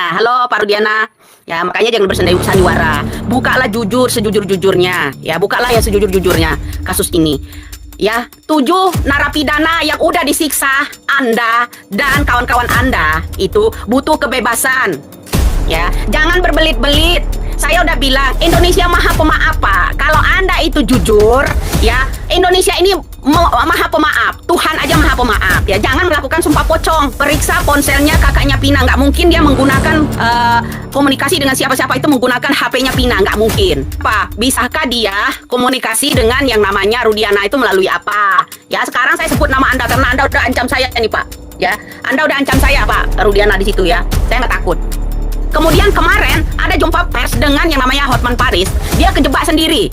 Nah, halo Pak Rudiana. Ya, makanya jangan bersandiwara. Bukalah jujur sejujur-jujurnya. Ya, bukalah ya sejujur-jujurnya kasus ini. Ya, 7 narapidana yang udah disiksa Anda dan kawan-kawan Anda itu butuh kebebasan. Ya, jangan berbelit-belit. Saya udah bilang Indonesia maha pemaaf, Pak. Kalau Anda itu jujur, ya, Indonesia ini maha pemaaf. Tuhan aja maha pemaaf. Ya, jangan melakukan sumpah pocong. Periksa ponselnya kakaknya Pina. Nggak mungkin dia menggunakan komunikasi dengan siapa-siapa itu menggunakan HP-nya Pina. Nggak mungkin. Pak, bisakah dia komunikasi dengan yang namanya Rudiana itu melalui apa? Ya, sekarang saya sebut nama Anda karena Anda udah ancam saya nih, Pak. Ya, Anda udah ancam saya, Pak Rudiana di situ ya. Saya nggak takut. Kemudian kemarin ada jumpa pers dengan yang namanya Hotman Paris. Dia kejebak sendiri.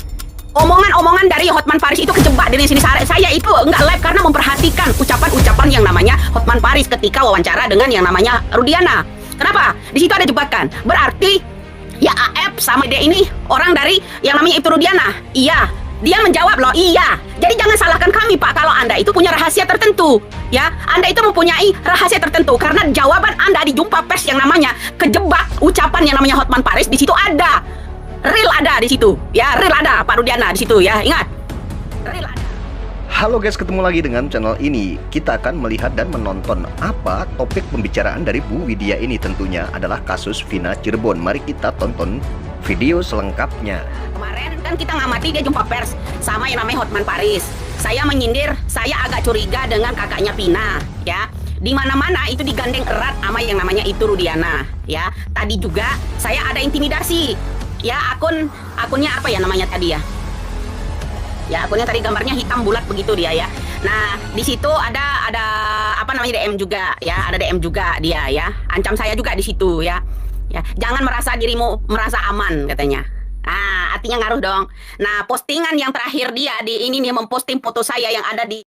Omongan-omongan dari Hotman Paris itu kejebak di sini. Saya itu nggak live karena memperhatikan ucapan-ucapan yang namanya Hotman Paris ketika wawancara dengan yang namanya Rudiana. Kenapa? Di situ ada jebakan. Berarti ya AF sama dia ini orang dari yang namanya itu Rudiana. Iya. Dia menjawab loh, iya. Jadi jangan salahkan kami, Pak, kalau Anda itu punya rahasia tertentu. Ya, Anda itu mempunyai rahasia tertentu karena jawaban Anda di jumpa pers yang namanya kejebak ucapan yang namanya Hotman Paris di situ ada. Real ada di situ. Ya, real ada Pak Rudiana di situ ya. Ingat. Real ada. Halo guys, ketemu lagi dengan channel ini. Kita akan melihat dan menonton apa topik pembicaraan dari Bu Widya ini. Tentunya adalah kasus Vina Cirebon. Mari kita tonton video selengkapnya. Kemarin kan kita ngamati dia jumpa pers sama yang namanya Hotman Paris. Saya menyindir, saya agak curiga dengan kakaknya Pina, ya. Di mana-mana itu digandeng erat sama yang namanya itu Rudiana, ya. Tadi juga saya ada intimidasi. Ya, akunnya apa ya namanya tadi ya? Ya, akunnya tadi gambarnya hitam bulat begitu dia ya. Nah, di situ ada apa namanya DM juga ya, ada DM juga dia ya. Ancam saya juga di situ ya. Ya, jangan merasa dirimu merasa aman katanya. Ah, artinya ngaruh dong. Nah, postingan yang terakhir dia di ini nih memposting foto saya yang ada di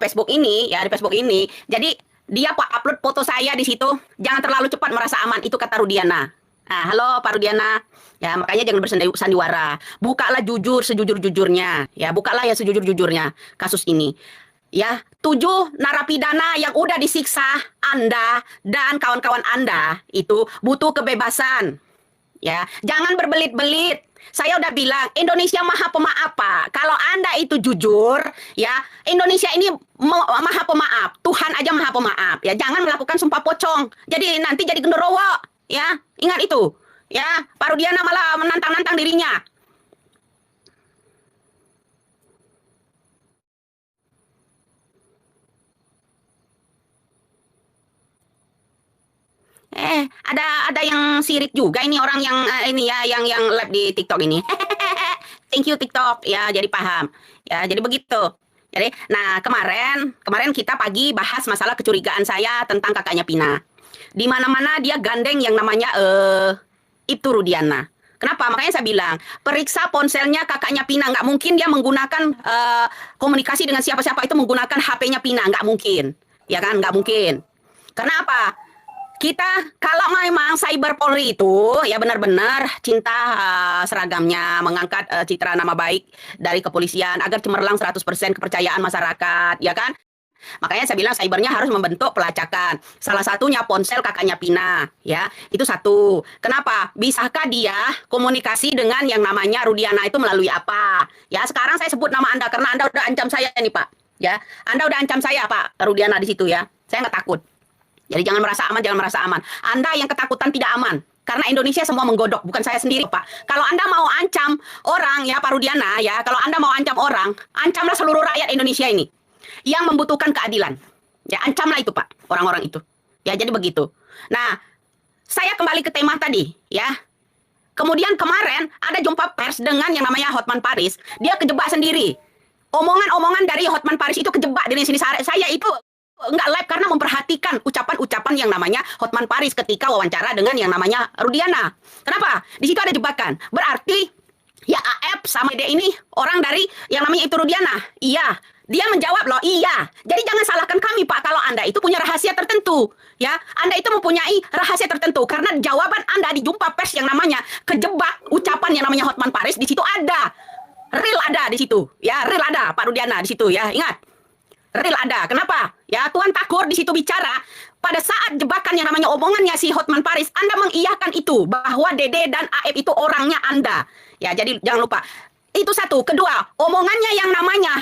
Facebook ini ya, di Facebook ini. Jadi dia upload foto saya di situ. Jangan terlalu cepat merasa aman, itu kata Rudiana. Nah, halo Pak Rudiana. Ya, makanya jangan bersandiwara. Bukalah jujur sejujur-jujurnya. Ya, bukalah ya sejujur-jujurnya kasus ini. Ya, 7 narapidana yang udah disiksa Anda dan kawan-kawan Anda itu butuh kebebasan. Ya, jangan berbelit-belit. Saya udah bilang Indonesia maha pemaaf, Pak. Kalau Anda itu jujur, ya, Indonesia ini maha pemaaf. Tuhan aja maha pemaaf. Ya, jangan melakukan sumpah pocong. Jadi nanti jadi genderuwo, ya. Ingat itu. Ya, Pak Rudiana malah menantang-nantang dirinya. Ada yang sirik juga ini orang yang ini ya yang live di TikTok ini. Thank you TikTok ya, jadi paham. Ya, jadi begitu. Jadi, nah kemarin kita pagi bahas masalah kecurigaan saya tentang kakaknya Pina. Di mana-mana dia gandeng yang namanya itu Rudiana. Kenapa? Makanya saya bilang, periksa ponselnya kakaknya Pina. Nggak mungkin dia menggunakan komunikasi dengan siapa-siapa itu menggunakan HP-nya Pina. Nggak mungkin. Ya kan? Nggak mungkin. Kenapa? Kita kalau memang cyber Polri itu ya benar-benar cinta seragamnya, mengangkat citra nama baik dari kepolisian agar cemerlang 100% kepercayaan masyarakat, ya kan? Makanya saya bilang cybernya harus membentuk pelacakan. Salah satunya ponsel kakaknya Pina, ya. Itu satu. Kenapa? Bisakah dia komunikasi dengan yang namanya Rudiana itu melalui apa? Ya, sekarang saya sebut nama Anda karena Anda udah ancam saya nih, Pak. Ya, Anda udah ancam saya, Pak Rudiana di situ ya. Saya nggak takut. Jadi jangan merasa aman, jangan merasa aman. Anda yang ketakutan tidak aman. Karena Indonesia semua menggodok, bukan saya sendiri, Pak. Kalau Anda mau ancam orang, ya Pak Rudiana, ya, kalau Anda mau ancam orang, ancamlah seluruh rakyat Indonesia ini yang membutuhkan keadilan. Ya, ancamlah itu, Pak, orang-orang itu. Ya, jadi begitu. Nah, saya kembali ke tema tadi, ya. Kemudian kemarin ada jumpa pers dengan yang namanya Hotman Paris. Dia kejebak sendiri. Omongan-omongan dari Hotman Paris itu kejebak di sini. Saya itu nggak live karena memperhatikan ucapan-ucapan yang namanya Hotman Paris ketika wawancara dengan yang namanya Rudiana. Kenapa? Di situ ada jebakan. Berarti ya AF sama dia ini orang dari yang namanya itu Rudiana. Iya. Dia menjawab loh, iya. Jadi jangan salahkan kami, Pak, kalau Anda itu punya rahasia tertentu. Ya, Anda itu mempunyai rahasia tertentu karena jawaban Anda di jumpa pers yang namanya kejebak ucapan yang namanya Hotman Paris di situ ada. Real ada di situ. Ya, real ada Pak Rudiana di situ ya. Ingat. Real ada. Kenapa? Ya, Tuan Takur di situ bicara. pada saat jebakan yang namanya omongannya si Hotman Paris, Anda mengiyakan itu bahwa Dede dan Aep itu orangnya Anda. Ya, jadi jangan lupa. Itu satu. Kedua, omongannya yang namanya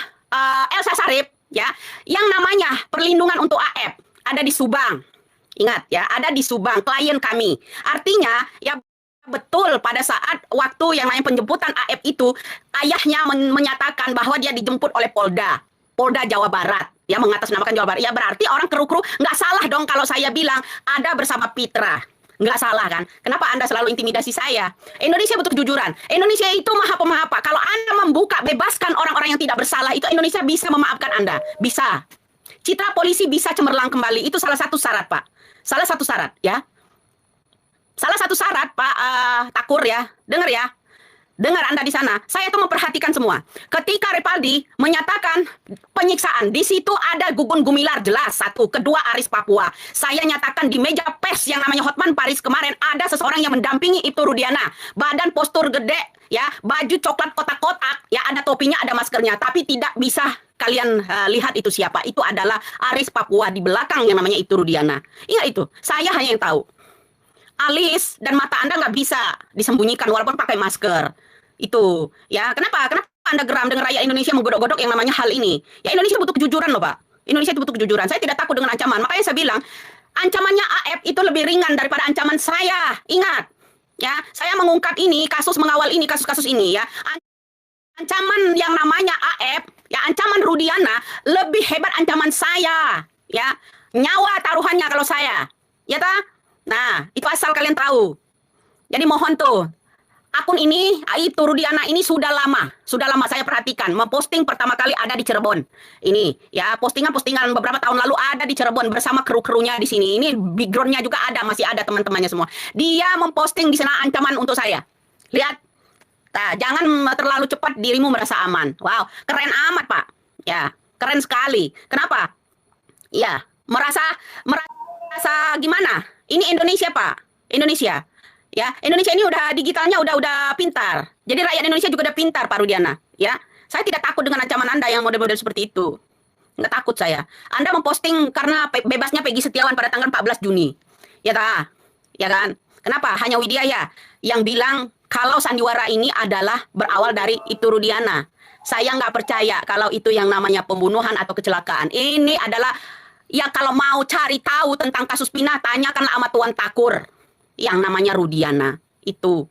Elsa Sharif, ya, yang namanya perlindungan untuk Aep ada di Subang. Ingat ya, ada di Subang, klien kami. Artinya, ya betul pada saat waktu yang namanya penjemputan Aep itu, ayahnya menyatakan bahwa dia dijemput oleh Polda Jawa Barat. Ya, mengatasnamakan Jawa Barat. Ya berarti orang kru-kru nggak salah dong kalau saya bilang ada bersama Pitra. Nggak salah kan? Kenapa Anda selalu intimidasi saya? Indonesia butuh kejujuran. Indonesia itu maha pemaaf. Kalau Anda membuka, bebaskan orang-orang yang tidak bersalah, itu Indonesia bisa memaafkan Anda. Bisa. Citra polisi bisa cemerlang kembali. Itu salah satu syarat, Pak. Salah satu syarat, ya. Salah satu syarat, Pak Takur ya. Dengar ya. Dengar Anda di sana, saya tuh memperhatikan semua. Ketika Repaldi menyatakan penyiksaan, di situ ada Gugun Gumilar jelas satu, kedua Aris Papua. Saya nyatakan di meja pers yang namanya Hotman Paris kemarin ada seseorang yang mendampingi Ibtu Rudiana, badan postur gede, ya, baju coklat kotak-kotak, ya ada topinya, ada maskernya, tapi tidak bisa kalian lihat itu siapa. Itu adalah Aris Papua di belakang yang namanya Ibtu Rudiana. Ingat itu, saya hanya yang tahu. Alis dan mata Anda nggak bisa disembunyikan walaupun pakai masker. Itu, ya. Kenapa Anda geram dengan rakyat Indonesia menggodok-godok yang namanya hal ini? Ya, Indonesia butuh kejujuran loh, Pak. Indonesia butuh kejujuran. Saya tidak takut dengan ancaman. Makanya saya bilang, ancamannya Aep itu lebih ringan daripada ancaman saya. Ingat, ya. Saya mengungkap ini, kasus mengawal ini, kasus-kasus ini, ya. Ancaman yang namanya Aep, ya, ancaman Rudiana lebih hebat ancaman saya, ya. Nyawa taruhannya kalau saya. Ya, ta? Nah, itu asal kalian tahu. Jadi mohon tuh, akun ini, Ibtu Rudiana ini sudah lama saya perhatikan. Memposting pertama kali ada di Cirebon. Ini, ya, postingan-postingan beberapa tahun lalu ada di Cirebon bersama kru-krunya di sini. Ini backgroundnya juga ada, masih ada teman-temannya semua. Dia memposting di sana ancaman untuk saya. Lihat, nah, jangan terlalu cepat dirimu merasa aman. Wow, keren amat, Pak. Ya, keren sekali. Kenapa? Ya, merasa gimana? Ini Indonesia, Pak. Indonesia. Ya, Indonesia ini udah digitalnya udah pintar. Jadi rakyat Indonesia juga udah pintar, Pak Rudiana. Ya, saya tidak takut dengan ancaman Anda yang model-model seperti itu. Nggak takut saya. Anda memposting karena bebasnya Peggy Setiawan pada tanggal 14 Juni. Ya, ta? Ya kan? Kenapa? Hanya Widya ya yang bilang kalau sandiwara ini adalah berawal dari Ibtu Rudiana. Saya nggak percaya kalau itu yang namanya pembunuhan atau kecelakaan. Ini adalah, ya kalau mau cari tahu tentang kasus Pina, tanyakanlah sama Tuan Takur. Yang namanya Rudiana. Itu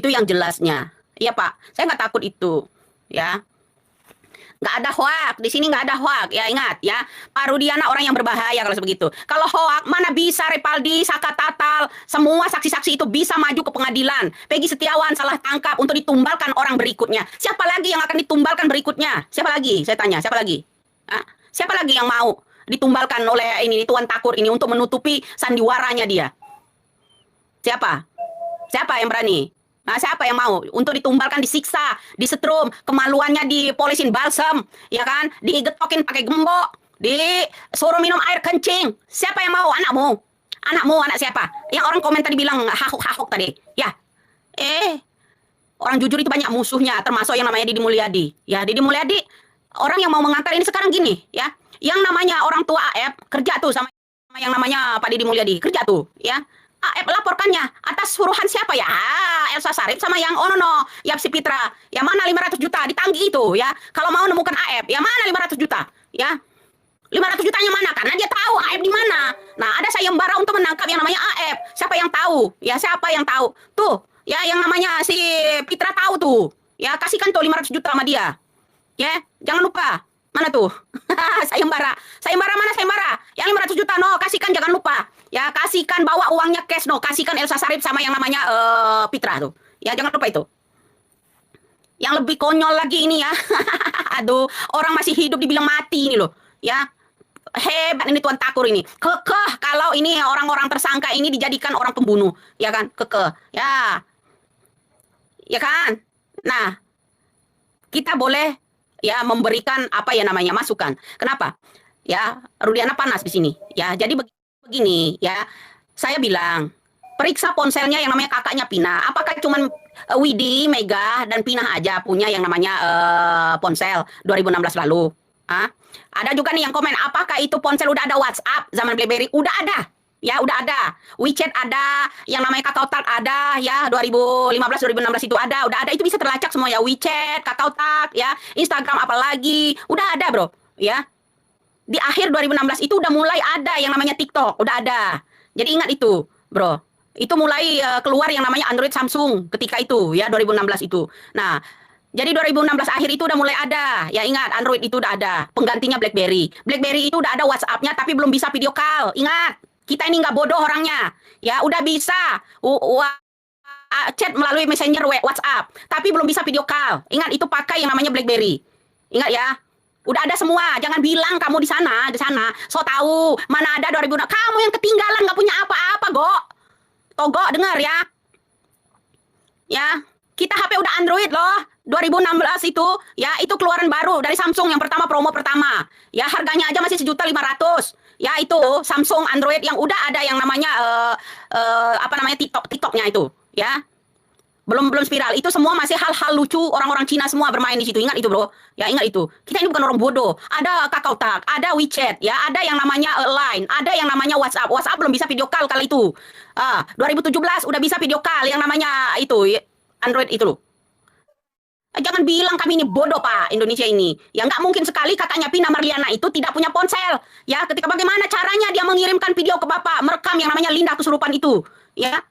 yang jelasnya. Iya, Pak. Saya nggak takut itu. Ya. Nggak ada hoak. Di sini nggak ada hoak. Ya, ingat ya. Pak Rudiana orang yang berbahaya kalau sebegitu. Kalau hoak, mana bisa Repaldi, Saka Tatal, semua saksi-saksi itu bisa maju ke pengadilan. Peggy Setiawan salah tangkap untuk ditumbalkan orang berikutnya. Siapa lagi yang akan ditumbalkan berikutnya? Siapa lagi? Saya tanya, siapa lagi? Hah? Siapa lagi yang mau ditumbalkan oleh ini Tuan Takur ini untuk menutupi sandiwaranya dia? Siapa? Siapa yang berani? Nah, siapa yang mau untuk ditumbalkan, disiksa, disetrum, kemaluannya dipolisin balsam, ya kan? Digetokin pakai gembok, disuruh minum air kencing. Siapa yang mau? Anakmu. Anakmu, anak siapa? Yang orang komen tadi bilang hahuk-hahuk tadi. Ya. Orang jujur itu banyak musuhnya, termasuk yang namanya Didi Mulyadi. Ya, Didi Mulyadi orang yang mau mengangkat ini sekarang gini, ya. Yang namanya orang tua Aep kerja tuh sama yang namanya Pak Didi Mulyadi, kerja tuh, ya. Aep laporkannya atas suruhan siapa ya? Elsa Sharif sama yang Yapsi Pitra. Ya mana 500 juta ditanggi itu, ya. Kalau mau nemukan Aep, ya mana 500 juta, ya. 500 jutanya mana? Karena dia tahu Aep di mana. Nah, ada sayembara untuk menangkap yang namanya Aep. Siapa yang tahu? Ya, siapa yang tahu? Tuh, ya yang namanya si Pitra tahu tuh. Ya, kasihkan tuh 500 juta sama dia. Ya, jangan lupa. Mana tuh? Sayembara. Sayembara mana sayembara? Yang 500 juta, no, kasihkan, jangan lupa. Ya, kasihkan, bawa uangnya cash, no. Kasihkan Elsa Sharif sama yang namanya Pitra tuh. Ya, jangan lupa itu. Yang lebih konyol lagi ini ya. Aduh, orang masih hidup dibilang mati ini loh. Ya, hebat ini Tuan Takur ini. Kekeh kalau ini orang-orang tersangka ini dijadikan orang pembunuh. Ya kan, kekeh. Ya. Ya kan? Nah, kita boleh ya memberikan apa ya namanya masukan. Kenapa? Ya, Rudiana panas di sini. Ya, jadi begini ya. Saya bilang, periksa ponselnya yang namanya kakaknya Pina. Apakah cuman Widi, Mega dan Pina aja punya yang namanya ponsel 2016 lalu? Ah, ada juga nih yang komen, apakah itu ponsel udah ada WhatsApp zaman BlackBerry? Udah ada. Ya, udah ada. WeChat ada, yang namanya KakaoTalk ada, ya 2015 2016 itu ada, udah ada, itu bisa terlacak semua ya, WeChat, KakaoTalk, ya, Instagram apalagi, udah ada, Bro. Ya. Di akhir 2016 itu udah mulai ada yang namanya TikTok, udah ada. Jadi ingat itu, Bro. Itu mulai keluar yang namanya Android Samsung ketika itu, ya 2016 itu. Nah, jadi 2016 akhir itu udah mulai ada. Ya ingat, Android itu udah ada. Penggantinya BlackBerry. BlackBerry itu udah ada WhatsApp-nya tapi belum bisa video call. Ingat, kita ini nggak bodoh orangnya. Ya udah bisa chat melalui Messenger WhatsApp, tapi belum bisa video call. Ingat, itu pakai yang namanya BlackBerry. Ingat ya. Udah ada semua. Jangan bilang kamu di sana. So tahu mana ada 2000. Kamu yang ketinggalan nggak punya apa-apa, Go. Togo dengar ya. Ya, kita HP udah Android loh. 2016 itu, ya itu keluaran baru dari Samsung yang pertama, promo pertama. Ya harganya aja masih 1.500.000. Ya itu Samsung Android yang udah ada yang namanya apa namanya TikToknya itu, ya. Belum spiral. Itu semua masih hal-hal lucu, orang-orang Cina semua bermain di situ. Ingat itu, Bro. Ya, ingat itu. Kita ini bukan orang bodoh. Ada KakaoTalk, ada WeChat, ya, ada yang namanya Line, ada yang namanya WhatsApp. WhatsApp belum bisa video call kali itu. 2017 udah bisa video call yang namanya itu, Android itu loh. Jangan bilang kami ini bodoh, Pak, Indonesia ini. Ya nggak mungkin sekali kakaknya Pina Marliana itu tidak punya ponsel. Ya, ketika bagaimana caranya dia mengirimkan video ke Bapak, merekam yang namanya Linda Kesurupan itu. Ya,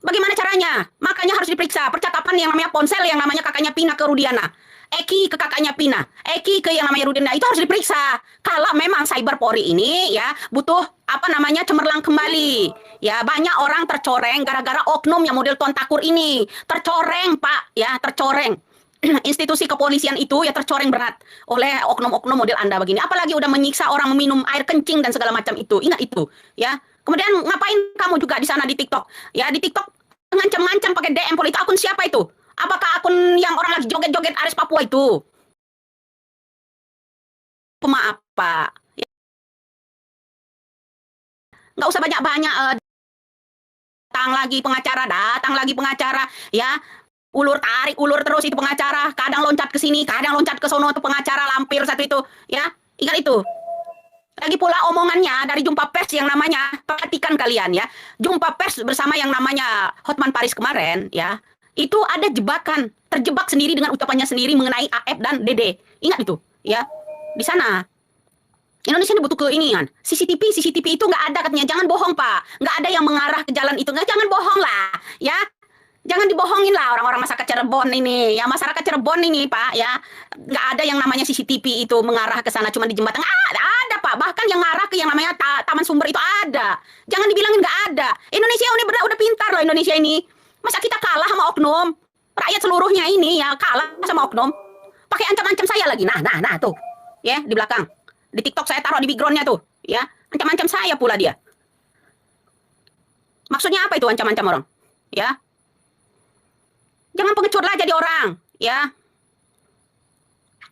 bagaimana caranya? Makanya harus diperiksa percakapan yang namanya ponsel yang namanya kakaknya Pina ke Rudiana. Eki ke kakaknya Pina, Eki ke yang namanya Rudiana, itu harus diperiksa. Kalau memang cyber Polri ini ya butuh apa namanya cemerlang kembali. Ya banyak orang tercoreng gara-gara oknum yang model Tuan Takur ini. Tercoreng, Pak, ya tercoreng. Institusi kepolisian itu ya tercoreng berat oleh oknum-oknum model Anda begini. Apalagi udah menyiksa orang meminum air kencing dan segala macam itu. Ingat itu, ya. Kemudian ngapain kamu juga di sana di TikTok? Ya di TikTok ngancam-ngancam pakai DM Polri. Itu akun siapa itu? Apakah akun yang orang lagi joget-joget Aris Papua itu? Pemaaf, Pak. Ya, nggak usah banyak-banyak datang lagi pengacara, ya. Ulur tarik ulur terus itu pengacara, kadang loncat ke sini, kadang loncat ke sono, itu pengacara lampir satu itu, ya. Ingat itu. Lagi pula omongannya dari jumpa pers yang namanya, perhatikan kalian ya, jumpa pers bersama yang namanya Hotman Paris kemarin, ya, itu ada jebakan, terjebak sendiri dengan ucapannya sendiri mengenai AF dan Dede. Ingat itu, ya, di sana. Indonesia ini butuh keinian. CCTV itu nggak ada katanya. Jangan bohong, Pak. Nggak ada yang mengarah ke jalan itu. Nggak, jangan bohong lah, ya. Jangan dibohongin lah orang-orang masyarakat Cirebon ini. Ya masyarakat Cirebon ini, Pak, ya. Nggak ada yang namanya CCTV itu mengarah ke sana cuma di jembatan. Ada, Pak. Bahkan yang ngarah ke yang namanya Taman Sumber itu ada. Jangan dibilangin nggak ada. Indonesia ini udah pintar loh Indonesia ini. Masa kita kalah sama oknum? Rakyat seluruhnya ini ya kalah sama oknum. Pakai ancam-ancam saya lagi. Nah tuh. Ya, di belakang. Di TikTok saya taruh di background-nya tuh, ya. Ancam-ancam saya pula dia. Maksudnya apa itu ancam-ancam orang? Ya. Jangan pengecut lah jadi orang, ya.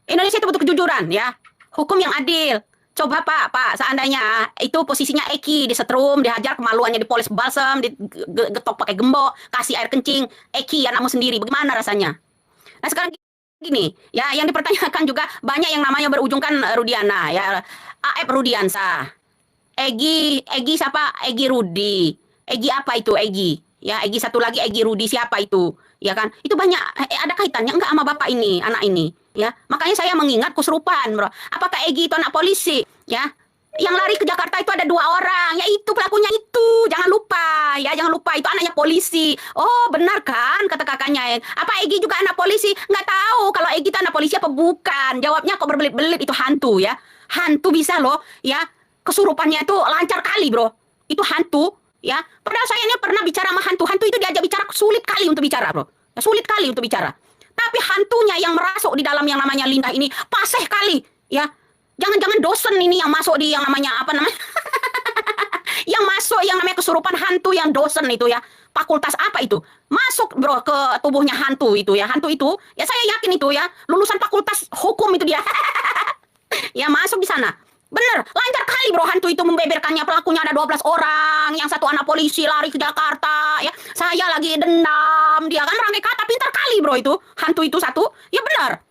Indonesia itu butuh kejujuran, ya. Hukum yang adil. Coba Pak, seandainya itu posisinya Eki disetrum, dihajar kemaluannya, dipoles balsam, digetok pakai gembok, kasih air kencing, Eki anakmu sendiri, bagaimana rasanya? Nah sekarang gini, ya yang dipertanyakan juga banyak yang namanya berujungkan Rudiana, ya. AF Rudiansa. Egi siapa? Egi Rudi. Egi apa itu Egi? Ya, Egi satu lagi Egi Rudi siapa itu? Ya kan? Itu banyak ada kaitannya enggak sama bapak ini, anak ini, ya. Makanya saya mengingat kesurupan, Bro. Apakah Egi itu anak polisi? Ya. Yang lari ke Jakarta itu ada 2 orang, ya itu pelakunya itu. Jangan lupa, ya jangan lupa itu anaknya polisi. Oh, benar kan kata kakaknya. Apa Egi juga anak polisi? Nggak tahu kalau Egi itu anak polisi apa bukan. Jawabnya kok berbelit-belit, itu hantu ya. Hantu bisa loh, ya. Kesurupannya itu lancar kali, Bro. Itu hantu. Ya, padahal saya ini pernah bicara sama hantu itu diajak bicara sulit kali untuk bicara, Bro. Ya, sulit kali untuk bicara. Tapi hantunya yang merasuk di dalam yang namanya Linda ini paseh kali, ya. Jangan-jangan dosen ini yang masuk di yang namanya apa namanya? Yang masuk yang namanya kesurupan hantu yang dosen itu ya. Fakultas apa itu? Masuk, Bro, ke tubuhnya hantu itu ya. Hantu itu, ya saya yakin itu ya, lulusan fakultas hukum itu dia. Ya, masuk di sana. Bener, lancar kali, Bro, hantu itu membeberkannya. Pelakunya ada 12 orang, yang satu anak polisi lari ke Jakarta, ya. Saya lagi dendam, dia kan rangkai kata, pintar kali, Bro, itu. Hantu itu satu, ya benar.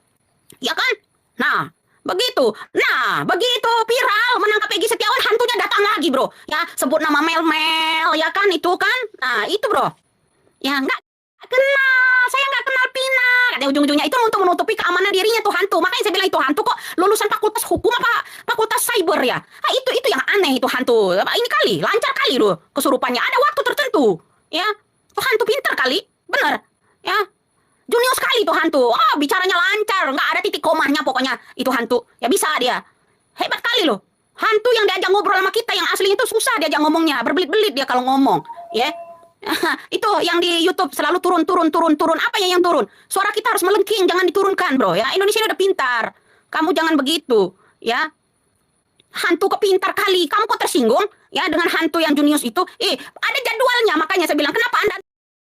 Ya kan? Nah, Begitu. Nah, begitu viral menangkap Egy Setiawan, hantunya datang lagi, bro. Ya, sebut nama Mel-Mel, ya kan, itu kan. Nah, itu, bro. Ya, nggak kenal. Saya nggak kenal Pina. Katanya ujung-ujungnya itu untuk menutupi keamanan dirinya tuh hantu. Makanya saya bilang itu hantu kok lulusan fakultas hukum apa fakultas cyber ya. Ah, itu yang aneh itu hantu. Ini kali, lancar kali loh kesurupannya. Ada waktu tertentu. Ya, tuh hantu pintar kali. Bener. Ya, junior sekali tuh hantu. Ah, bicaranya lancar, nggak ada titik komanya pokoknya itu hantu. Ya bisa dia. Hebat kali loh. Hantu yang diajak ngobrol sama kita yang asli itu susah diajak ngomongnya, berbelit-belit dia kalau ngomong. Ya. Itu yang di YouTube selalu turun. Apa yang turun? Suara kita harus melengking, jangan diturunkan, bro. Ya, Indonesia ini udah pintar. Kamu jangan begitu, ya. Hantu kepintar kali. Kamu kok tersinggung ya dengan hantu yang junius itu? Ada jadwalnya, makanya saya bilang kenapa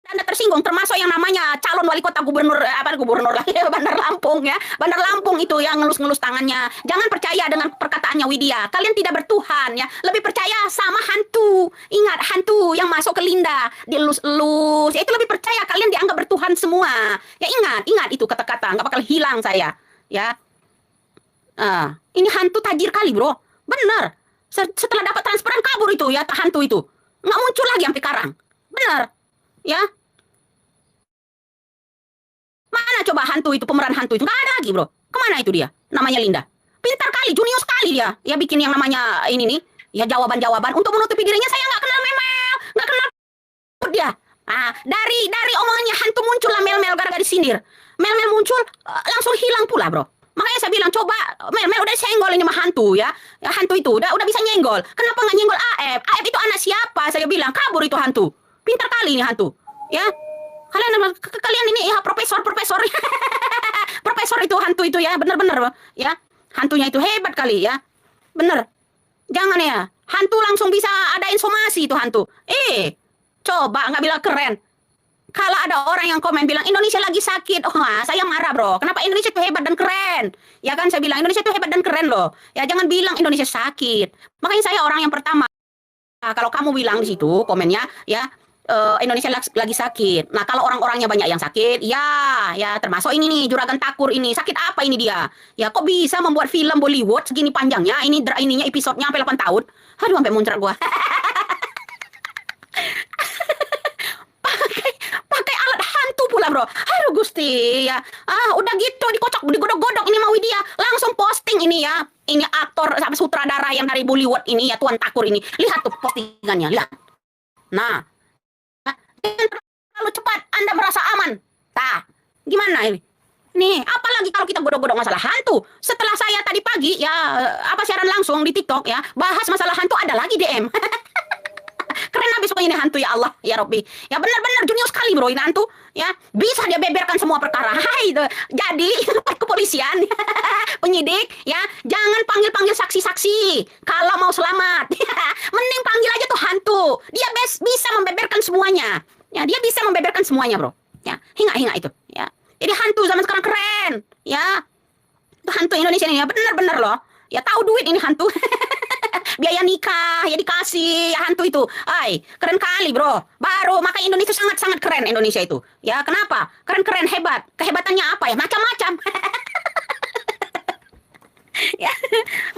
Anda tersinggung, termasuk yang namanya calon wali kota gubernur lagi Bandar Lampung ya. Bandar Lampung itu yang ngelus-ngelus tangannya. Jangan percaya dengan perkataannya Widya. Kalian tidak bertuhan ya. Lebih percaya sama hantu. Ingat, hantu yang masuk ke Linda, dilus-elus. Ya, itu lebih percaya kalian dianggap bertuhan semua. Ya ingat itu kata-kata, nggak bakal hilang saya. Ya. Ini hantu tajir kali, bro. Bener. Setelah dapat transferan kabur itu ya, hantu itu. Nggak muncul lagi sampai sekarang. Bener. Ya. Mana coba hantu itu, pemeran hantu itu? Nggak ada lagi, bro. Kemana itu dia? Namanya Linda. Pintar kali, junior sekali dia. Ya bikin yang namanya ini nih. Ya jawaban-jawaban. Untuk menutupi dirinya, saya nggak kenal Mel. Nggak kenal dia. Dari omongannya hantu muncul lah Mel gara-gara disindir. Mel muncul, langsung hilang pula, bro. Makanya saya bilang, coba Mel udah senggol ini mah hantu ya. Ya hantu itu udah bisa nyenggol. Kenapa nggak nyenggol AF? AF itu anak siapa? Saya bilang, kabur itu hantu. Pintar kali ini hantu. Ya. Kalian ini ya profesor profesor itu hantu itu ya, bener ya, hantunya itu hebat kali ya, bener. Jangan ya, hantu langsung bisa adain somasi itu hantu. Coba nggak bilang keren. Kalau ada orang yang komen bilang Indonesia lagi sakit, saya marah, bro. Kenapa Indonesia itu hebat dan keren? Ya kan saya bilang Indonesia itu hebat dan keren loh. Ya jangan bilang Indonesia sakit. Makanya saya orang yang pertama. Kalau kamu bilang di situ komennya ya. Indonesia lagi sakit. Nah, kalau orang-orangnya banyak yang sakit, ya termasuk ini nih Juragan Takur ini. Sakit apa ini dia? Ya kok bisa membuat film Bollywood segini panjangnya? Ininya episodenya sampai 8 tahun. Aduh, sampai muncrat gua. pakai alat hantu pula, bro. Aduh, Gusti ya. Udah gitu dikocok, digodok-godok ini mau dia. Langsung posting ini ya. Ini aktor sama sutradara yang dari Bollywood ini ya, Tuan Takur ini. Lihat tuh postingannya, lihat. Nah, terlalu cepat Anda merasa aman. Gimana ini? Nih, apalagi kalau kita godok-godok masalah hantu. Setelah saya tadi pagi ya siaran langsung di TikTok ya, bahas masalah hantu, ada lagi DM. Keren habis pokoknya ini hantu, ya Allah, ya Robbi. Ya benar-benar junior sekali, bro, ini hantu. Ya, bisa dia beberkan semua perkara. Itu. Jadi, kepolisian, penyidik, ya, jangan panggil-panggil saksi-saksi kalau mau selamat. Mending panggil aja tuh hantu. Dia bisa membeberkan semuanya. Ya, dia bisa membeberkan semuanya, bro. Ya, hinga itu, ya. Jadi hantu zaman sekarang keren, ya. Itu hantu Indonesia ini ya, benar-benar loh. Ya tahu duit ini hantu. Biaya nikah ya dikasih ya hantu itu. Keren kali, bro. Baru makanya Indonesia sangat-sangat keren Indonesia itu. Ya kenapa? Keren hebat. Kehebatannya apa ya? Macam-macam. Ya,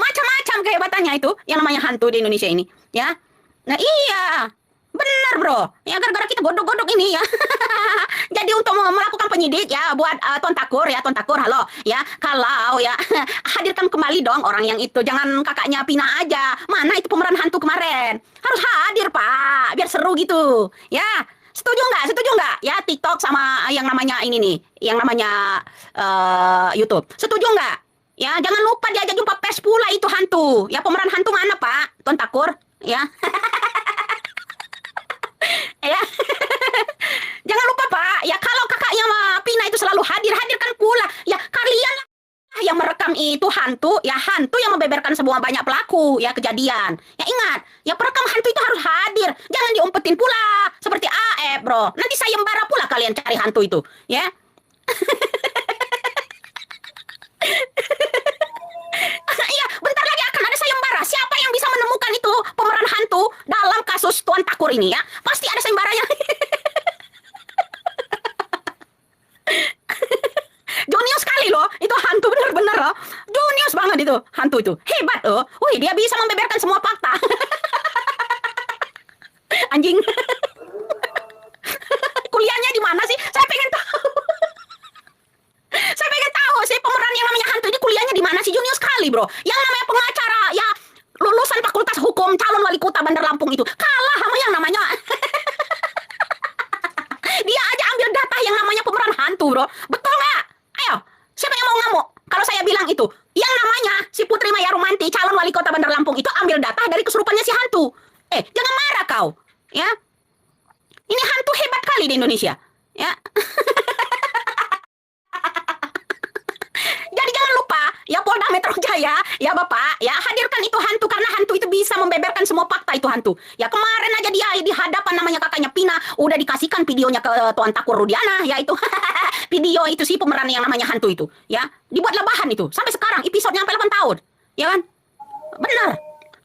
macam-macam kehebatannya itu yang namanya hantu di Indonesia ini. Ya. Nah iya. Benar, bro. Ya gara-gara kita godok-godok ini ya. Jadi untuk melakukan penyidik ya buat Tuan Takur ya, Tuan Takur, halo ya. Kalau ya hadirkan kembali dong orang yang itu. Jangan kakaknya Pina aja. Mana itu pemeran hantu kemarin? Harus hadir, Pak. Biar seru gitu. Ya. Setuju nggak? Ya TikTok sama yang namanya ini nih, yang namanya YouTube. Setuju nggak? Ya jangan lupa diajak jumpa pers pula itu hantu. Ya pemeran hantu mana, Pak? Tuan Takur, ya. Ya. Jangan lupa, Pak. Ya kalau kakaknya Pina itu selalu hadirkan pula. Ya kalian yang merekam itu hantu, ya hantu yang membeberkan semua banyak pelaku ya kejadian. Ya ingat, ya perekam hantu itu harus hadir. Jangan diumpetin pula seperti AF, bro. Nanti sayembara pula kalian cari hantu itu, ya. Iya, bentar lagi akan ada sayembara. Siapa yang bisa menemukan itu pemeran hantu dalam kasus Tuan Takur ini ya? Pasti ada sayembaranya. Junius sekali loh, itu hantu bener-bener loh. Junius banget itu hantu itu hebat oh. Wih, dia bisa membeberkan semua fakta. Anjing. Kuliahnya di mana sih? Saya pengen tahu. Saya pengen tahu sih pemeran yang namanya hantu ini kuliahnya di mana sih? Junior sekali, bro. Yang namanya pengacara ya lulusan Fakultas Hukum calon wali kota Bandar Lampung itu kalah sama yang namanya dia aja ambil data yang namanya pemeran hantu, bro. Betul nggak? Ayo, siapa yang mau ngamuk? Kalau saya bilang itu, yang namanya si Putri Maya Rumanti calon wali kota Bandar Lampung itu ambil data dari kesurupannya si hantu. Jangan marah kau, ya. Ini hantu hebat kali di Indonesia, ya. Jadi jangan lupa, ya Polda Metro Jaya, ya Bapak, ya hadirkan itu hantu karena hantu itu bisa membeberkan semua fakta itu hantu. Ya kemarin aja dia di hadapan namanya kakaknya Pina udah dikasihkan videonya ke Tuan Takur Rudiana, ya itu video itu sih pemeran yang namanya hantu itu, ya dibuatlah bahan itu sampai sekarang episodenya sampai 8 tahun, ya kan? Benar,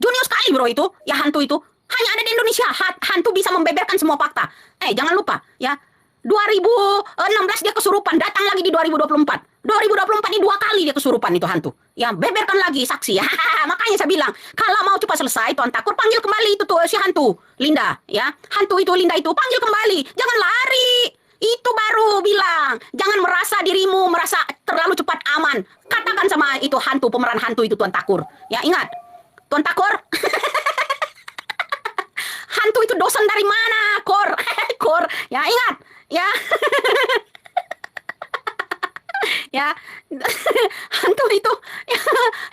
junior sekali bro itu, ya hantu itu hanya ada di Indonesia. Hantu bisa membeberkan semua fakta. Jangan lupa, ya. 2016 dia kesurupan, datang lagi di 2024. 2024 ini 2 kali dia kesurupan itu hantu. Ya, beberkan lagi saksi. Makanya saya bilang, kalau mau cepat selesai Tuan Takur panggil kembali itu tuh si hantu Linda, ya. Hantu itu Linda itu panggil kembali. Jangan lari. Itu baru bilang, jangan merasa dirimu merasa terlalu cepat aman. Katakan sama itu hantu, pemeran hantu itu Tuan Takur. Ya, ingat. Tuan Takur. Hantu itu dosen dari mana, Kor? Kor. Ya, ingat. Ya. Ya. Hantu itu ya,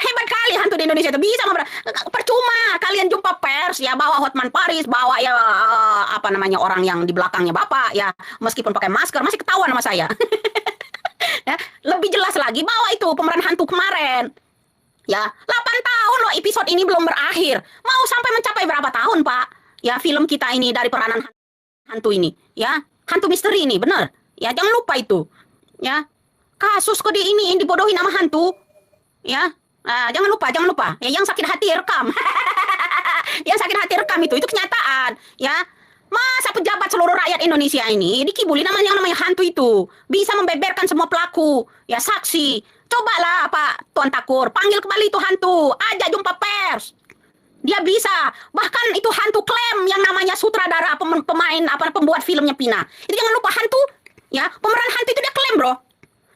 hebat kali hantu di Indonesia itu bisa percuma kalian jumpa pers ya bawa Hotman Paris, bawa ya apa namanya orang yang di belakangnya Bapak ya, meskipun pakai masker masih ketahuan sama saya. Ya, lebih jelas lagi bawa itu pemeran hantu kemarin. Ya, 8 tahun loh episode ini belum berakhir. Mau sampai mencapai berapa tahun, Pak? Ya, film kita ini dari peranan hantu ini, ya. Hantu misteri ini, bener. Ya, jangan lupa itu. Ya. Kasus kok ini dibodohin sama hantu. Ya. Jangan lupa. Ya, yang sakit hati rekam. Yang sakit hati rekam itu kenyataan, ya. Masa pejabat seluruh rakyat Indonesia ini dikibulin namanya hantu itu. Bisa membeberkan semua pelaku, ya saksi. Cobalah Pak Tuan Takur, panggil kembali itu hantu, ajak jumpa pers. Dia bisa, bahkan itu hantu klaim yang namanya sutradara pemain pembuat filmnya Pina. Itu jangan lupa hantu, ya pemeran hantu itu dia klaim bro.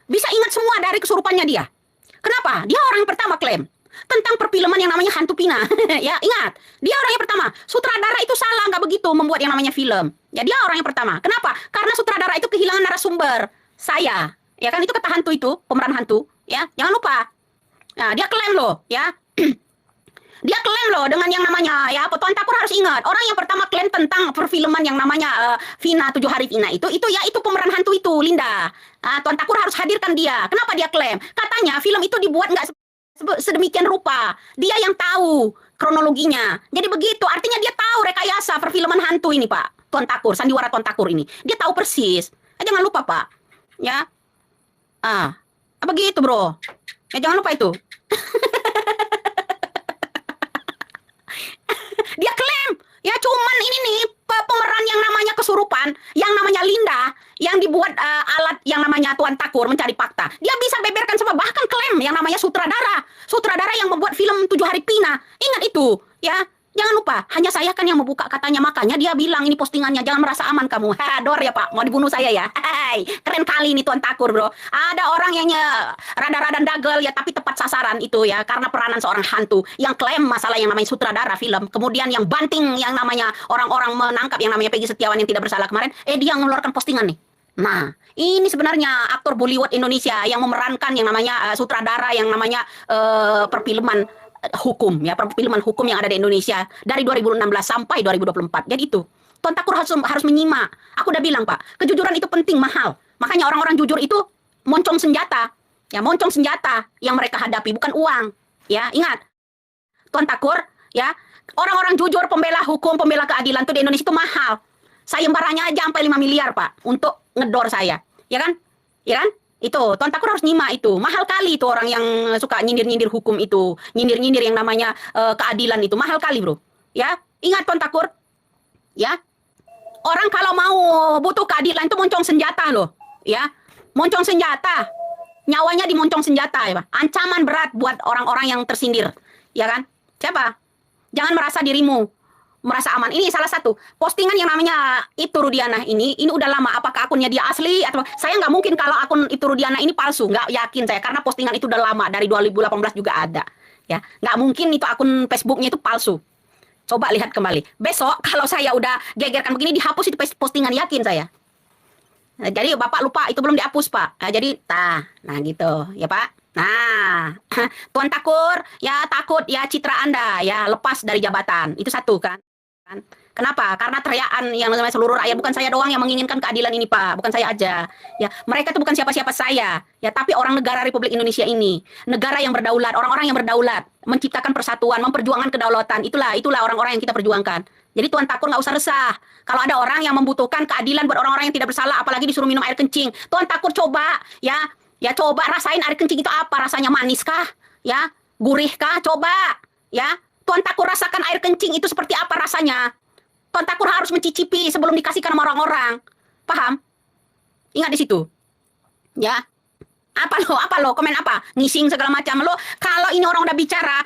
Bisa ingat semua dari kesurupannya dia. Kenapa? Dia orang yang pertama klaim tentang perfilman yang namanya hantu Pina. Ya ingat, dia orang yang pertama. Sutradara itu salah nggak begitu membuat yang namanya film. Ya dia orang yang pertama. Kenapa? Karena sutradara itu kehilangan narasumber. Saya, ya kan itu kata hantu itu pemeran hantu. Ya jangan lupa. Nah dia klaim loh, ya. Dia klaim loh dengan yang namanya ya Tuan Takur harus ingat orang yang pertama klaim tentang perfilman yang namanya Vina 7 hari Vina itu ya itu pemeran hantu itu Linda. Tuan Takur harus hadirkan dia. Kenapa dia klaim? Katanya film itu dibuat nggak sedemikian rupa. Dia yang tahu kronologinya. Jadi begitu artinya dia tahu rekayasa perfilman hantu ini Pak. Tuan Takur, sandiwara Tuan Takur ini. Dia tahu persis. Jangan lupa Pak. Ya. Begitu bro. Ya jangan lupa itu. Dia klaim, ya cuman ini nih pemeran yang namanya kesurupan, yang namanya Linda, yang dibuat alat yang namanya Tuan Takur mencari fakta. Dia bisa beberkan semua, bahkan klaim yang namanya sutradara yang membuat film 7 hari Pina. Ingat itu, ya. Jangan lupa, hanya saya kan yang membuka katanya, makanya dia bilang ini postingannya, jangan merasa aman kamu. Dor ya Pak, mau dibunuh saya ya. Keren kali ini Tuan Takur bro. Ada orang yang rada-rada dagel ya, tapi tepat sasaran itu ya, karena peranan seorang hantu yang klaim masalah yang namanya sutradara film. Kemudian yang banting yang namanya orang-orang menangkap yang namanya Peggy Setiawan yang tidak bersalah kemarin, dia mengeluarkan postingan nih. Nah, ini sebenarnya aktor Bollywood Indonesia yang memerankan yang namanya sutradara yang namanya perfilman hukum ya, perfilman hukum yang ada di Indonesia dari 2016 sampai 2024. Jadi itu Tuan Takur harus menyimak. Aku udah bilang Pak, kejujuran itu penting, mahal. Makanya orang-orang jujur itu moncong senjata. Ya, moncong senjata yang mereka hadapi bukan uang. Ya, ingat. Tuan Takur, ya, orang-orang jujur pembela hukum, pembela keadilan itu di Indonesia itu mahal. Sayembaranya aja sampai 5 miliar Pak untuk ngedor saya. Ya kan? Ya kan? Itu Tuan Takur harus nyimak itu. Mahal kali itu orang yang suka nyindir-nyindir hukum itu, nyindir-nyindir yang namanya keadilan itu mahal kali bro. Ya, ingat Tuan Takur. Ya, orang kalau mau butuh keadilan itu moncong senjata loh. Ya, moncong senjata. nyawanya dimoncong senjata ya, Pak. Ancaman berat buat orang-orang yang tersindir, ya kan? Siapa? Jangan merasa dirimu merasa aman. Ini salah satu postingan yang namanya Ibtu Rudiana ini udah lama. Apakah akunnya dia asli atau saya nggak mungkin kalau akun Ibtu Rudiana ini palsu, nggak yakin saya karena postingan itu udah lama dari 2018 juga ada. Ya, nggak mungkin itu akun Facebooknya itu palsu. Coba lihat kembali. Besok kalau saya udah gegerkan begini dihapus itu postingan, yakin saya. Nah, jadi Bapak lupa itu belum dihapus Pak. Nah, jadi nah gitu ya Pak. Nah, Tuan Takur ya takut ya citra Anda ya lepas dari jabatan. Itu satu kan. Kenapa? Karena teriakan yang namanya seluruh rakyat, bukan saya doang yang menginginkan keadilan ini Pak, bukan saya aja. Ya, mereka itu bukan siapa-siapa saya, ya, tapi orang negara Republik Indonesia ini, negara yang berdaulat, orang-orang yang berdaulat, menciptakan persatuan, memperjuangkan kedaulatan. Itulah orang-orang yang kita perjuangkan. Jadi Tuan Takur nggak usah resah. Kalau ada orang yang membutuhkan keadilan buat orang-orang yang tidak bersalah, apalagi disuruh minum air kencing, Tuan Takur coba, ya coba rasain air kencing itu apa, rasanya manis kah, ya, gurih kah, coba, ya. Tuan Takur rasakan air kencing itu seperti apa rasanya. Tuan Takur harus mencicipi sebelum dikasihkan sama orang-orang. Paham? Ingat di situ. Ya. Apa lo? Komen apa? Ngising segala macam. Lo, kalau ini orang udah bicara,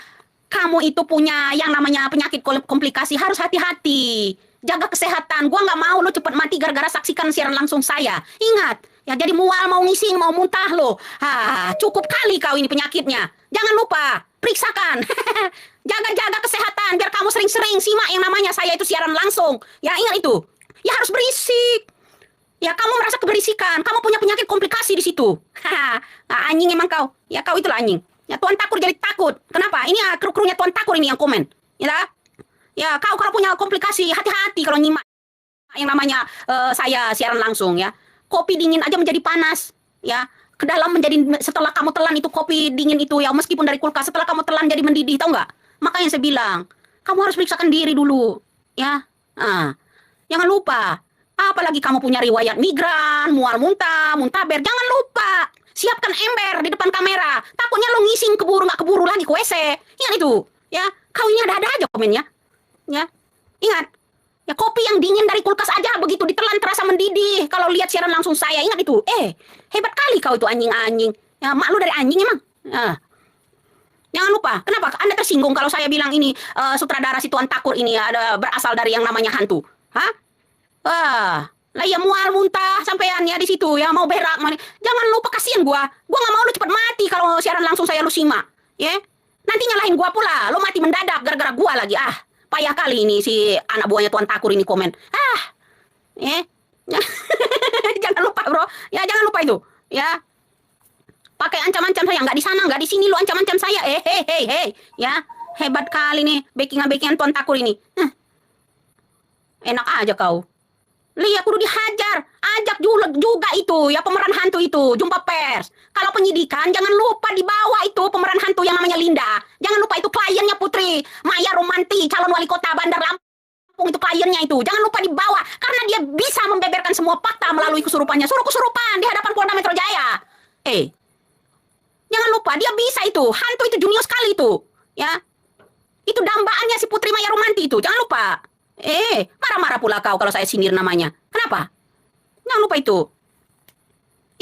kamu itu punya yang namanya penyakit komplikasi, harus hati-hati. Jaga kesehatan. Gua nggak mau lo cepet mati gara-gara saksikan siaran langsung saya. Ingat. Ya, jadi mual, mau ngising, mau muntah lo. Cukup kali kau ini penyakitnya. Jangan lupa, periksakan. Jaga-jaga kesehatan biar kamu sering-sering simak yang namanya saya itu siaran langsung. Ya, ingat itu. Ya, harus berisik. Ya, kamu merasa keberisikan. Kamu punya penyakit komplikasi di situ. Anjing emang kau. Ya, kau itulah anjing. Ya, Tuan Takur jadi takut. Kenapa? Ini kru-krunya Tuan Takur ini yang komen. Ya, kau kalau punya komplikasi, hati-hati kalau nyimak yang namanya saya siaran langsung ya. Kopi dingin aja menjadi panas. Ya, ke dalam menjadi, setelah kamu telan itu kopi dingin itu ya, meskipun dari kulkas, setelah kamu telan jadi mendidih, tahu nggak? Makanya saya bilang, kamu harus periksakan diri dulu, ya. Jangan lupa, apalagi kamu punya riwayat migran, mual muntah, muntaber, jangan lupa, siapkan ember di depan kamera. Takutnya lo ngising keburu nggak keburu lagi ke WC. Ingat itu, ya. Kau ini ada-ada aja komennya, ya. Ingat. Ya, kopi yang dingin dari kulkas aja begitu ditelan terasa mendidih. Kalau lihat siaran langsung saya, ingat itu. Hebat kali kau itu anjing-anjing. Ya, mak lu dari anjing emang. Jangan lupa. Kenapa? Anda tersinggung kalau saya bilang ini sutradara si Tuan Takur ini ada berasal dari yang namanya hantu. Lah ya mual muntah sampean ya di situ ya, mau berak. Jangan lupa, kasihan gua. Gua nggak mau lu cepat mati kalau siaran langsung saya lu simak. Ya. Nanti nyalahin gua pula. Lu mati mendadak gara-gara gua lagi. Payah kali ini si anak buahnya Tuan Takur ini komen. Jangan lupa bro. Ya, jangan lupa itu. Ya. Pakai ancam-ancam saya. Nggak di sana, nggak di sini lu ancam-ancam saya. Ya. Hebat kali nih backing-backingan Tuan Takur ini. Enak aja kau. Lihat kudu dihajar. Ajak juga itu ya pemeran hantu itu. Jumpa pers. Kalau penyidikan jangan lupa dibawa itu pemeran hantu yang namanya Linda. Jangan lupa itu kliennya Putri Maya Romanti, calon wali kota Bandar Lampung, itu kliennya itu. Jangan lupa dibawa karena dia bisa membeberkan semua fakta melalui kesurupannya. Suruh kesurupan di hadapan Polda Metro Jaya. Jangan lupa dia bisa itu. Hantu itu junior sekali itu. Ya. Itu dambaannya si Putri Maya Romanti itu. Jangan lupa. Marah-marah pula kau kalau saya sindir namanya. Kenapa? Jangan lupa itu.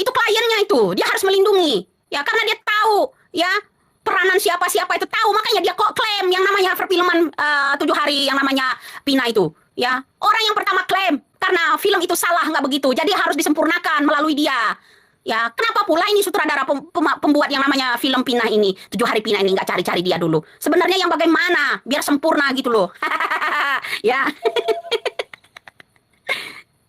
Itu kliennya itu. Dia harus melindungi. Ya, karena dia tahu. Ya, peranan siapa-siapa itu tahu. Makanya dia kok klaim yang namanya perfilman 7 hari yang namanya Pina itu. Ya, orang yang pertama klaim. Karena film itu salah, nggak begitu. Jadi harus disempurnakan melalui dia. Ya, kenapa pula ini sutradara pembuat yang namanya film Pina ini, 7 hari Pina ini nggak cari-cari dia dulu? Sebenarnya yang bagaimana? Biar sempurna gitu loh. Ya.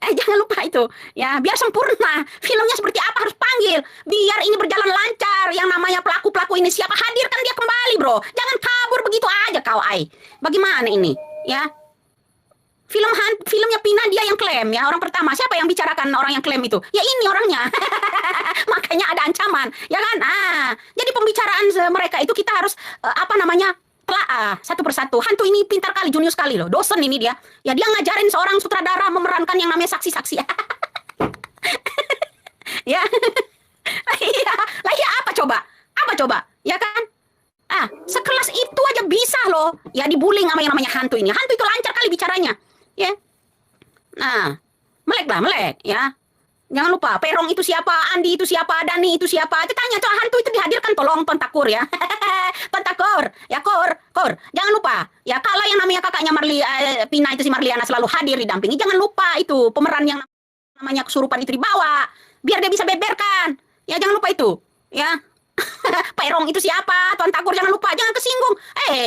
Jangan lupa itu. Ya, biar sempurna. Filmnya seperti apa harus panggil. Biar ini berjalan lancar. Yang namanya pelaku-pelaku ini siapa, hadirkan dia kembali, bro. Jangan kabur begitu aja kau, Bagaimana ini? Ya. Filmnya Pina dia yang klaim ya, orang pertama. Siapa yang bicarakan orang yang klaim itu? Ya ini orangnya. Makanya ada ancaman, ya kan? Jadi pembicaraan mereka itu kita harus telaah satu persatu. Hantu ini pintar kali, junius sekali loh. Dosen ini dia. Ya, dia ngajarin seorang sutradara memerankan yang namanya saksi-saksi. Ya. Lah ya apa coba? Ya kan? Sekelas itu aja bisa loh. Ya dibullying sama yang namanya hantu ini. Hantu itu lancar kali bicaranya. Ya. Melek ya. Jangan lupa, Perong itu siapa, Andi itu siapa, Dani itu siapa. Itu tanya tuh hantu itu dihadirkan, tolong Ton Takur ya. Ton Takur, ya Kor. Jangan lupa, ya kalau yang namanya kakaknya Pina itu si Marliana selalu hadir didampingi, jangan lupa itu pemeran yang namanya kesurupan itu dibawa, biar dia bisa beberkan. Ya jangan lupa itu, ya. Perong itu siapa? Tuan Takur jangan lupa, jangan kesinggung.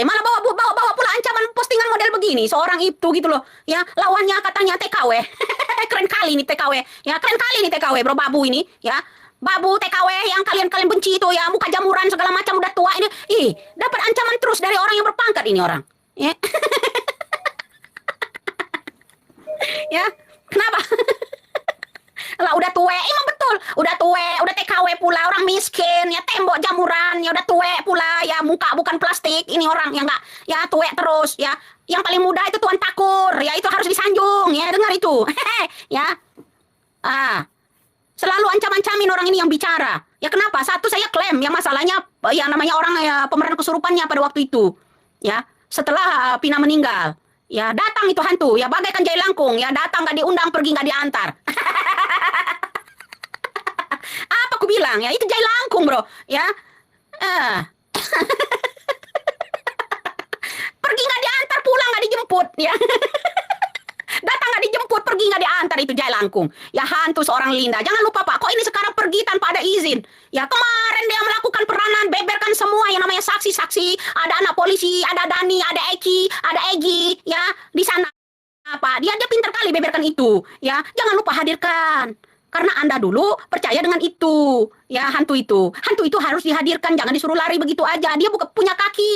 Malah bawa pula ancaman postingan model begini. Seorang itu gitu loh. Ya, lawannya katanya TKW. Keren kali nih TKW. Ya, keren kali nih TKW, Bro Babu ini, ya. Babu TKW yang kalian benci itu ya, muka jamuran segala macam udah tua ini. Dapat ancaman terus dari orang yang berpangkat ini orang. Ya. Ya. Kenapa? Lah udah tua, emang betul. Udah tua, udah TKW pula, orang miskin, ya tembok jamuran, ya udah tua pula, ya muka bukan plastik. Ini orang yang enggak, ya tua terus, ya. Yang paling muda itu Tuan Takur, ya itu harus disanjung, ya dengar itu. Ya. Selalu ancam-ancamin orang ini yang bicara. Ya kenapa? Satu saya klaim, yang masalahnya yang namanya orang ya pemeran kesurupannya pada waktu itu. Ya, setelah Pina meninggal. Ya datang itu hantu, ya bagaikan jai langkung, ya datang nggak diundang, pergi nggak diantar. Apa aku bilang ya, itu jai langkung bro, ya. Pergi nggak diantar, pulang nggak dijemput, ya. Datang nggak dijemput, pergi nggak diantar, itu jai langkung. Ya hantu seorang Linda. Jangan lupa Pak, kok ini sekarang pergi tanpa ada izin. Ya kemarin dia melakukan peranan, beberkan semua yang namanya saksi-saksi. Ada anak polisi, ada Dani, ada Eki, ada Egi, ya di sana. Apa? Dia pintar kali beberkan itu. Ya jangan lupa hadirkan. Karena Anda dulu percaya dengan itu, ya hantu itu. Hantu itu harus dihadirkan, jangan disuruh lari begitu aja. Dia bukan punya kaki.